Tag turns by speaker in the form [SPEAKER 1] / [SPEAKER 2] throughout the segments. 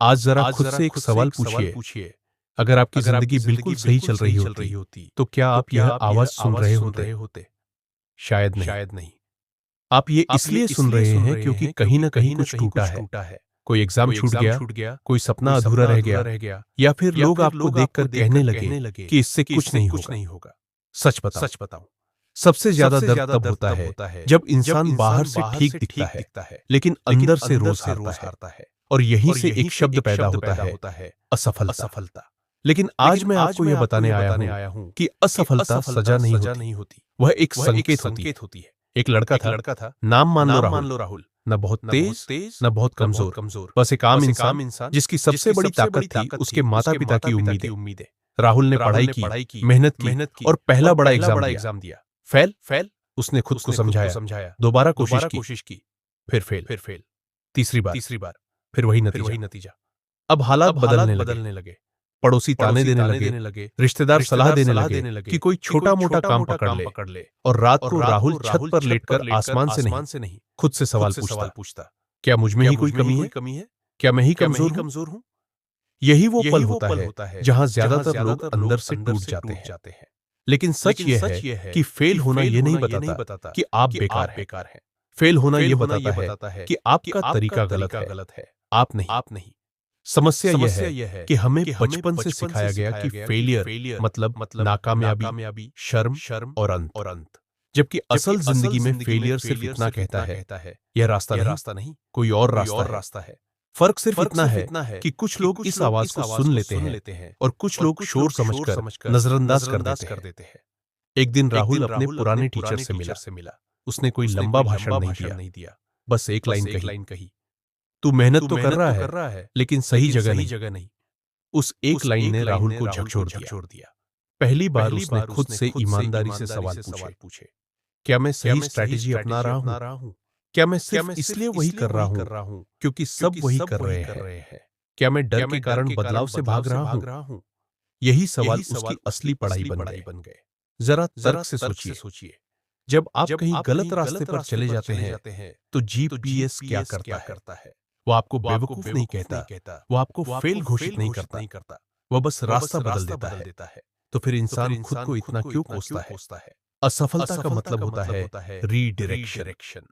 [SPEAKER 1] आज जरा खुद से एक सवाल पूछिए, अगर आपकी जिंदगी बिल्कुल सही चल रही होती, तो क्या आप यह आवाज सुन रहे होते? शायद नहीं। आप ये इसलिए सुन रहे हैं क्योंकि कहीं न कहीं कुछ टूटा है। कोई एग्जाम छूट गया, कोई सपना अधूरा रह गया, या फिर लोग आपको देखकर कहने लगे कि इससे कुछ नहीं होगा। सच बताऊं, सबसे ज्यादा दर्द तब होता है जब इंसान बाहर से ठीक दिखता है, लेकिन अंदर से रोज हारता है। और यहीं से एक शब्द पैदा होता है, असफलता। लेकिन आज मैं आपको यह बताने आया हूं कि असफलता सजा नहीं होती, वह एक संकेत होती है। एक लड़का था, नाम मान लो राहुल। न बहुत तेज, न बहुत कमजोर, बस एक आम इंसान जिसकी सबसे बड़ी ताकत थी उसके माता पिता की उम्मीदें। राहुल ने पढ़ाई की, मेहनत की और पहला बड़ा एग्जाम दिया। फेल। उसने खुद को समझाया, दोबारा कोशिश की, फिर फेल, तीसरी बार, फिर वही नतीजा। अब हालात बदलने लगे। पड़ोसी ताने देने लगे, रिश्तेदार सलाह देने लगे कि कोई छोटा मोटा काम पकड़ ले। और रात को राहुल छत पर लेटकर आसमान से नहीं, खुद से सवाल पूछता, क्या मुझ में ही कोई कमी है? क्या मैं ही कमजोर हूं? यही वो पल होता है जहां ज्यादातर लोग अंदर से टूट जाते हैं। लेकिन सच यह है कि फेल होना यह नहीं बताता कि आप बेकार हैं। फेल होना यह बताता है कि आपका तरीका गलत है, आप नहीं। समस्या यह है कि हमें बचपन से सिखाया गया कि फेलियर मतलब नाकामयाबी, शर्म और अंत। जबकि असल जिंदगी में फेलियर सिर्फ इतना कहता है, यह रास्ता नहीं, कोई और रास्ता है। फर्क सिर्फ इतना है कि कुछ लोग इस आवाज को सुन लेते हैं और कुछ लोग शोर समझकर नजरअंदाज कर देते हैं। एक दिन राहुल अपने पुराने टीचर से मिला। उसने कोई लंबा भाषण नहीं दिया, बस एक लाइन कही, तू मेहनत तो कर रहा है, लेकिन सही जगह नहीं। उस एक लाइन ने राहुल को झकझोर दिया। पहली बार उसने खुद से ईमानदारी से सवाल पूछे, क्या मैं सही स्ट्रैटेजी अपना रहा हूं? क्या मैं सिर्फ इसलिए वही कर रहा हूं क्योंकि सब वही कर रहे हैं? क्या मैं डर के कारण बदलाव से भाग रहा हूं? यही सवाल उसकी असली पढ़ाई बन गए। जरा तर्क से सोचिए, जब आप कहीं गलत रास्ते पर चले जाते हैं, तो जीपीएस क्या करता है? वो आपको बेवकूफ नहीं कहता, वो आपको फेल घोषित नहीं करता, वो बस रास्ता बदल देता है। तो फिर इंसान खुद को इतना क्यों कोसता है? असफलता का मतलब होता है रीडायरेक्शन।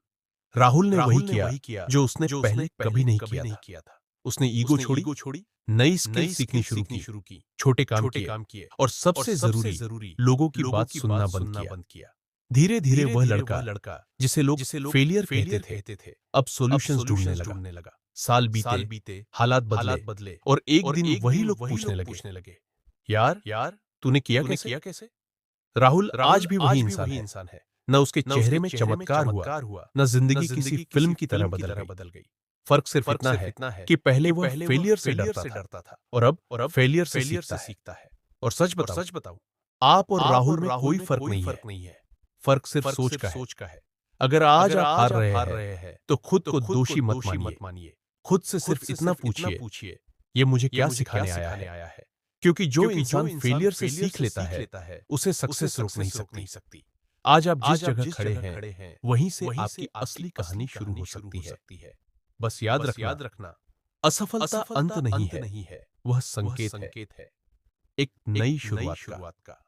[SPEAKER 1] राहुल ने वही किया जो उसने पहले कभी नहीं किया था। उसने ईगो छोड़ी, नई स्किल सीखनी शुरू की, छोटे काम किए और सबसे जरूरी लोगों की बात सुनना बंद किया। धीरे धीरे वह लड़का जिसे लोग फेलियर कहते थे, अब सॉल्यूशंस ढूंढने लगा। साल बीते, हालात बदले और एक दिन वही लोग पूछने लगे, यार तूने किया कैसे? राहुल आज भी वही इंसान है। न उसके चेहरे में चमत्कार हुआ, न जिंदगी किसी फिल्म की तरह बदल गई। फर्क सिर्फ इतना है कि पहले वह फेलियर से डरता था और अब फेलियर से सीखता है। और सच बताऊं, आप और राहुल में कोई फर्क नहीं है। फर्क सिर्फ सोच का है। अगर आज आप हार रहे हैं, तो खुद को दोषी मत मानिए। खुद से सिर्फ इतना पूछिए, ये मुझे क्या सिखाने आया है? क्योंकि जो इंसान फेलियर से सीख लेता है, उसे सक्सेस रोक नहीं सकती। आज आप जिस जगह खड़े हैं, वहीं से आपकी असली कहानी शुरू हो सकती है। बस याद रखना, असफलता अंत नहीं है, वह संकेत है एक नई शुरुआत का।